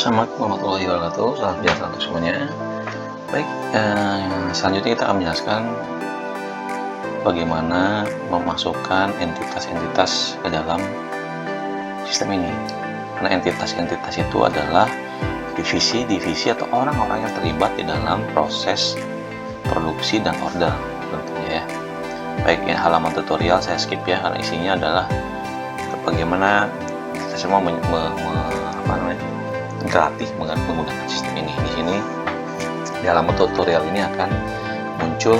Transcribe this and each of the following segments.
Assalamualaikum warahmatullahi wabarakatuh. Salam sejahtera untuk semuanya. Baik, selanjutnya kita akan menjelaskan bagaimana memasukkan entitas-entitas ke dalam sistem ini. Karena entitas-entitas itu adalah divisi-divisi atau orang-orang yang terlibat di dalam proses produksi dan order tentunya ya. Baik, ini halaman tutorial saya skip ya, karena isinya adalah bagaimana kita semua interaktif menggunakan sistem ini. Di sini di halaman tutorial ini akan muncul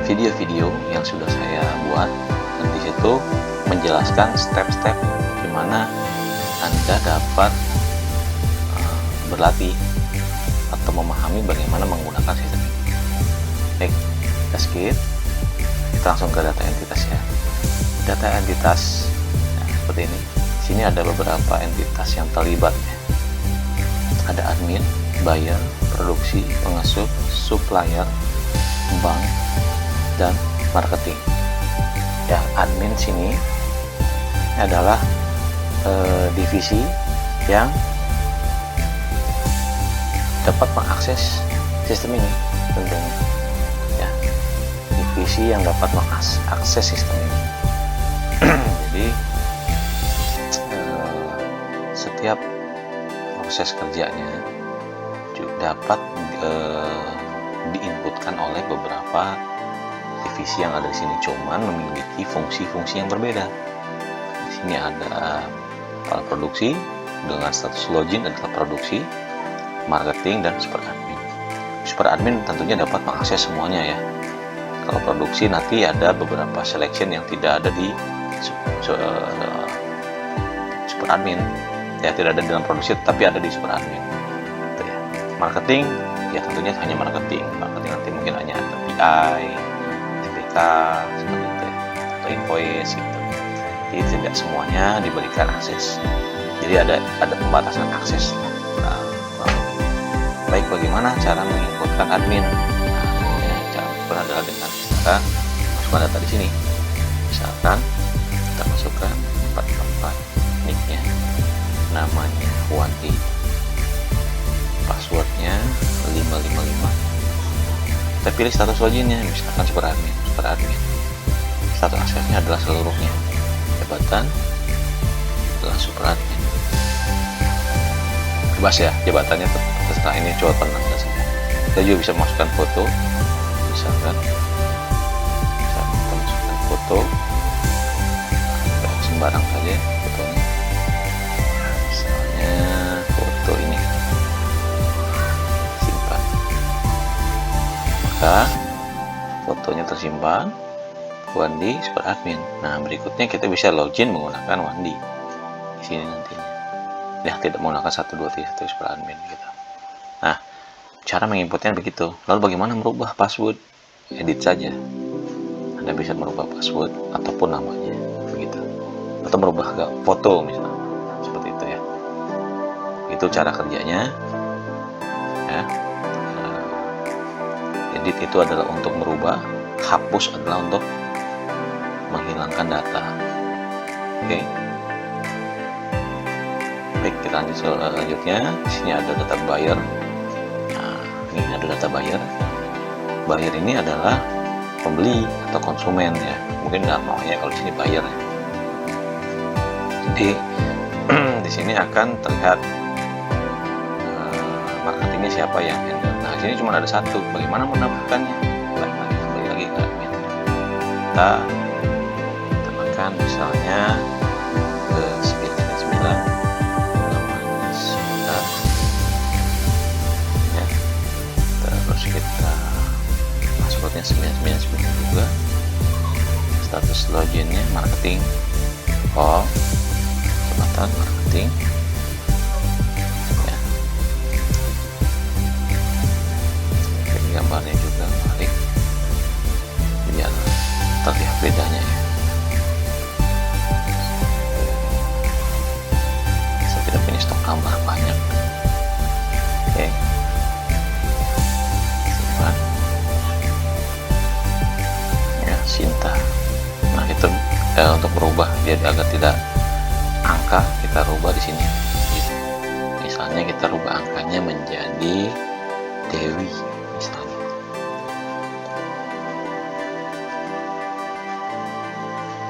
video-video yang sudah saya buat, dan di situ menjelaskan step-step di mana Anda dapat berlatih atau memahami bagaimana menggunakan sistem ini. Baik, kita skip, kita langsung ke data entitas ya. Data entitas seperti ini. Di sini ada beberapa entitas yang terlibat ya. Ada admin, buyer, produksi, pengasuh, supplier, bank, dan marketing. Ya, admin sini adalah divisi yang dapat mengakses sistem ini tentunya. Ya, divisi yang dapat mengakses sistem ini. Jadi setiap proses kerjanya juga dapat diinputkan oleh beberapa divisi yang ada di sini, cuman memiliki fungsi-fungsi yang berbeda. Di sini ada alat produksi dengan status login adalah produksi, marketing, dan super admin. Super admin tentunya dapat mengakses semuanya ya. Kalau produksi nanti ada beberapa selection yang tidak ada di super admin. Ya, tidak ada dalam produksi tapi ada di super admin gitu ya. Marketing ya tentunya hanya marketing nanti mungkin hanya ada PI, TPK seperti itu ya, atau invoice gitu. Jadi tidak semuanya diberikan akses, jadi ada pembatasan akses. Baik, bagaimana cara menginputkan admin? Cara menginput adalah dengan kita masukkan data di sini. Misalkan kita masukkan 444 nicknya, namanya Wandi, passwordnya 555. Kita pilih status loginnya, misalkan super admin. Status aksesnya adalah seluruhnya. Jabatan adalah super admin. Bebas ya, jabatannya terserah, ini coba pernah saja. Kita juga bisa masukkan foto, misalkan kita masukkan foto, sembarang saja fotonya. Foto ini simpan, maka fotonya tersimpan Wandi super admin. Nah, berikutnya kita bisa login menggunakan Wandi di sini nantinya ya, tidak menggunakan 123 super admin gitu. Nah, cara menginputnya begitu. Lalu bagaimana merubah password? Edit saja. Anda bisa merubah password ataupun namanya begitu, atau merubah foto misalnya, seperti itu ya. Itu cara kerjanya ya. Edit itu adalah untuk merubah, hapus adalah untuk menghilangkan data. Oke. Baik, kita lanjut selanjutnya. Di sini ada data buyer. Nah, ini ada data buyer. Buyer ini adalah pembeli atau konsumen ya. Mungkin nggak maunya kalau di sini buyer ya. Jadi di sini akan terlihat marketingnya siapa yang handle. Nah, di sini cuma ada satu. Bagaimana menambahkannya? Kembali lagi ke admin. Kita tambahkan misalnya ke 999, namanya Sinta ya. Terus kita passwordnya 999 juga. Status loginnya marketing, jabatan marketing. Gambarnya juga balik biar terlihat bedanya ya. Saya tidak punya stok gambar banyak. Oke, simpan ya, Sinta. Nah, itu untuk berubah dia agar tidak angka kita rubah di sini. Misalnya kita rubah angkanya menjadi Dewi misalnya.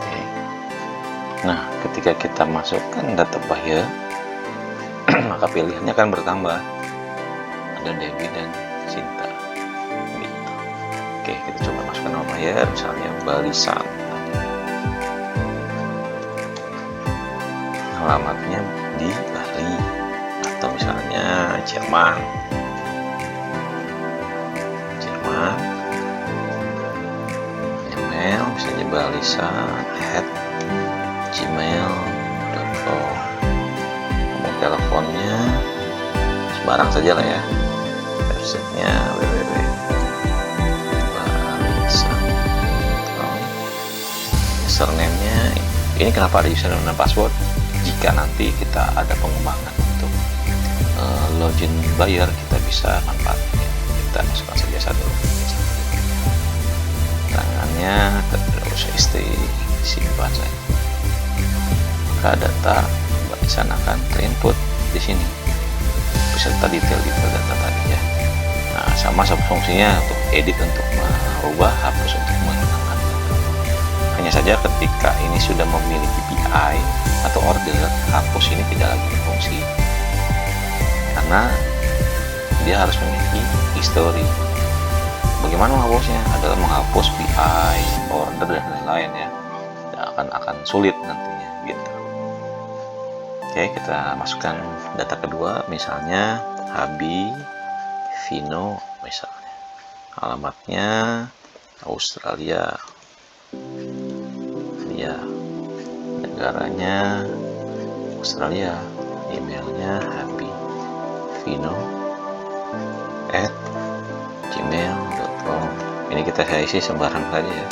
Oke. Nah, ketika kita masukkan data buyer, maka pilihannya akan bertambah. Ada Dewi dan Cinta. Gitu. Oke, kita coba masukkan nama buyer, misalnya Balisan. Alamatnya di Bali, atau misalnya Jerman, email misalnya balisan@gmail.com, nomor teleponnya sembarang saja lah ya, websitenya www.balisan.com, username-nya ini kenapa ada username dan password? Jika nanti kita ada pengembangan untuk login buyer, kita bisa manfaatkan. Kita masukkan saja satu. Tangannya tidak usah istri, simpan saja. Maka data barisan akan terinput di sini beserta detail-detail data tadi ya. Nah, sama fungsinya untuk edit, untuk merubah, hapus, untuk menghilangkan. Hanya saja ketika ini sudah memiliki PI atau order, hapus ini tidak lagi berfungsi karena dia harus memiliki history. Bagaimana menghapusnya? Adalah menghapus PI, order dan lain-lain ya. Akan sulit nantinya gitu. Oke, kita masukkan data kedua, misalnya Habi Vino misalnya. Alamatnya Australia. Ya. Negaranya Australia, emailnya habivino@gmail.com. Ini kita isi sembarang saja ya,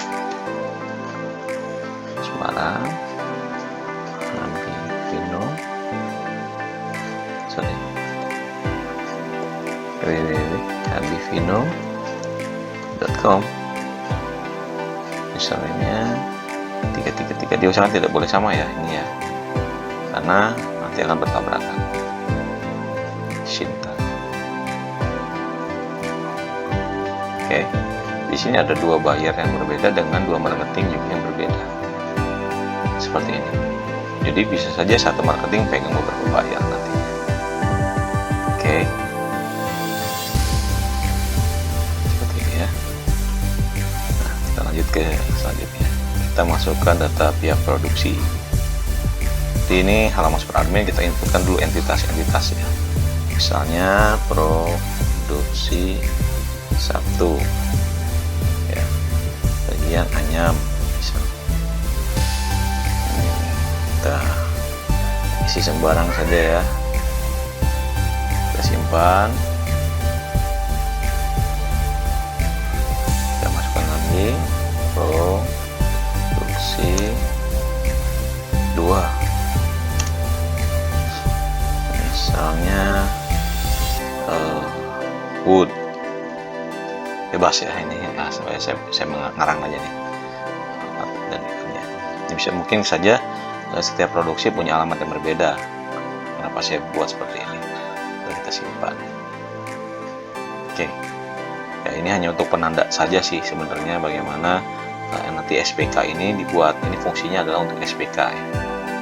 sembarang www.habivino.com. misalnya 333, diusahakan tidak boleh sama ya ini ya, karena nanti akan bertabrakan. Cinta. Oke, di sini ada dua buyer yang berbeda dengan dua marketing juga yang berbeda, seperti ini. Jadi bisa saja satu marketing pegang beberapa buyer nantinya. Oke, seperti ini ya. Nah, kita lanjut ke selanjutnya. Kita masukkan data pihak produksi. Di ini halaman super admin, kita inputkan dulu entitas-entitas ya. Misalnya produksi 1 ya, bagian Anyam misalnya. Kita isi sembarang saja ya. Kita simpan. Kita masukkan lagi produksi 2, misalnya wood, bebas ya ini. Nah, saya mengarang aja nih dan ikannya. Ini bisa mungkin saja setiap produksi punya alamat yang berbeda. Kenapa saya buat seperti ini? Dan kita simpan. Oke, ya ini hanya untuk penanda saja sih sebenarnya, bagaimana nanti SPK ini dibuat. Ini fungsinya adalah untuk SPK ya,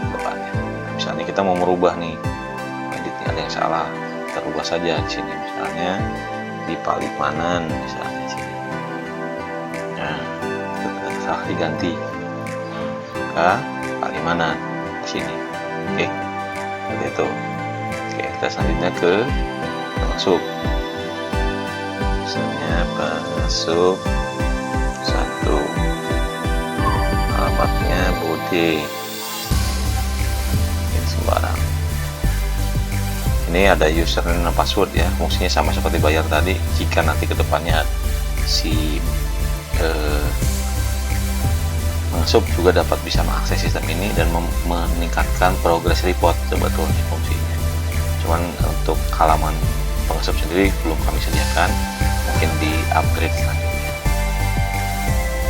depannya. Nah, misalnya kita mau merubah nih, editnya ada yang salah, kita rubah saja di sini. Misalnya di Palimanan misalnya sini. Nah, itu salah diganti ke Palimanan di sini. Oke, seperti itu. Oke, kita selanjutnya ke pengasup. Misalnya pengasup 1, alamatnya Budi. Ini sembarang. Ini ada username dan password ya, fungsinya sama seperti bayar tadi. Jika nanti kedepannya si pengasup juga dapat bisa mengakses sistem ini dan meningkatkan progress report sebetulnya fungsinya. Cuman untuk halaman pengasup sendiri belum kami sediakan, mungkin di upgrade selanjutnya.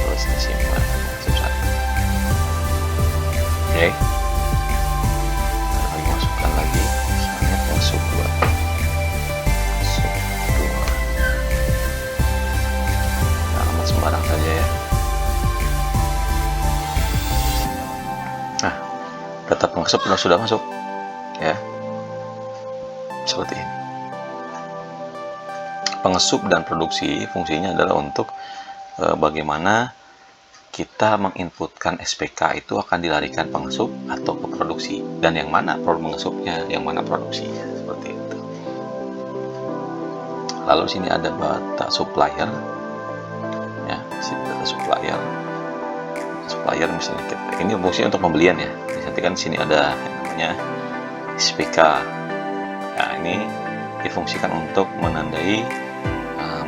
Terus disimpan pengasup 1. Oke, sudah masuk ya, seperti ini. Pengesup dan produksi fungsinya adalah untuk bagaimana kita menginputkan SPK itu akan dilarikan pengesup atau ke produksi, dan yang mana pengesupnya, yang mana produksinya, seperti itu. Lalu sini ada data supplier ya, sini data supplier misalnya ini fungsinya untuk pembelian ya. Nanti kan sini ada yang namanya SPK. Nah, ini difungsikan untuk menandai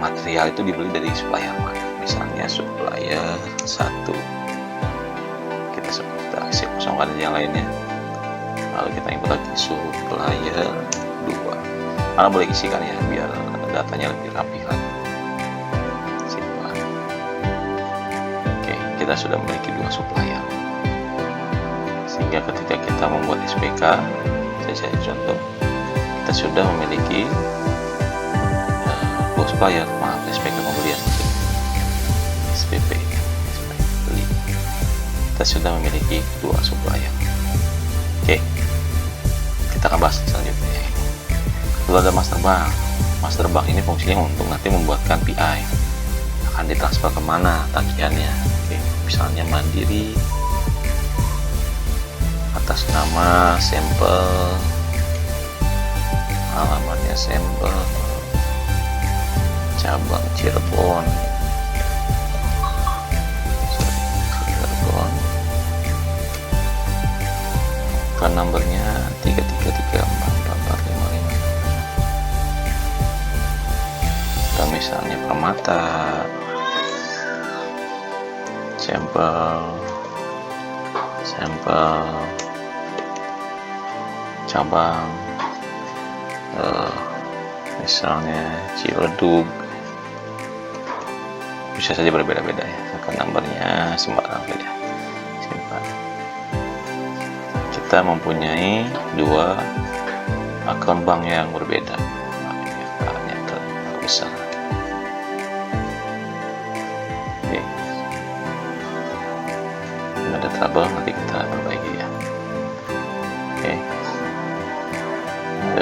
material itu dibeli dari supplier mana. Misalnya supplier 1, kita isi kosongkan yang lainnya, lalu kita input lagi supplier 2. Karena boleh isikan ya biar datanya lebih rapi lagi. Simpan. Oke, kita sudah memiliki 2 supplier, sehingga ketika kita membuat SPK, saya contoh, kita sudah memiliki 2 supplier, SPK pembelian, SPP beli. Kita sudah memiliki 2 supplier. Oke, kita akan bahas selanjutnya. Lalu ada master bank. Master bank ini fungsinya untuk nanti membuatkan PI, akan ditransfer kemana tagihannya. Oke, misalnya Mandiri atas nama sampel, alamatnya sampel, cabang Cirebon, kan nomornya 33344455. Atau misalnya Permata, sampel cabang, misalnya Ciledug, bisa saja berbeda-beda ya, kan nomornya sembarang saja. Simpan. Kita mempunyai 2 akun bank yang berbeda, makanya terbesar. Oke, ini ada trouble, nanti kita perbaiki ya.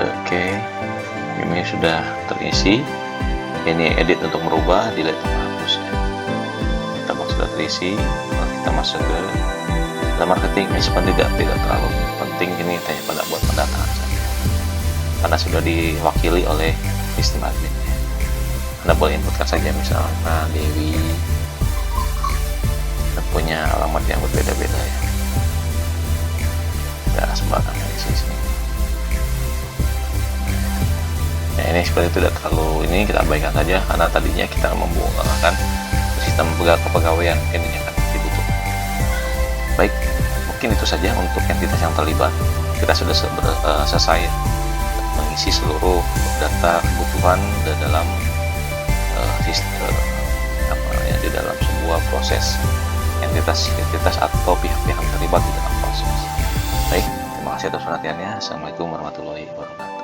Oke, ini sudah terisi. Ini edit untuk merubah, delete untuk hapus ya. Kita box sudah terisi. Lalu kita masuk ke dalam marketing. Ini sebenarnya tidak terlalu penting, ini hanya pada buat pendataan saja, karena sudah diwakili oleh sistem admin ya. Anda boleh inputkan saja, misalnya Dewi, kita punya alamat yang berbeda-beda ya, tidak sembarangan isi sini. Ya, ini seperti tidak terlalu ini, kita abaikan saja karena tadinya kita menggunakan sistem kepegawaian, ini yang akan dibutuhkan. Baik, mungkin itu saja untuk entitas yang terlibat. Kita sudah selesai mengisi seluruh data kebutuhan di dalam sistem di dalam sebuah proses entitas atau pihak-pihak yang terlibat di dalam proses. Baik, terima kasih atas perhatiannya. Assalamualaikum warahmatullahi wabarakatuh.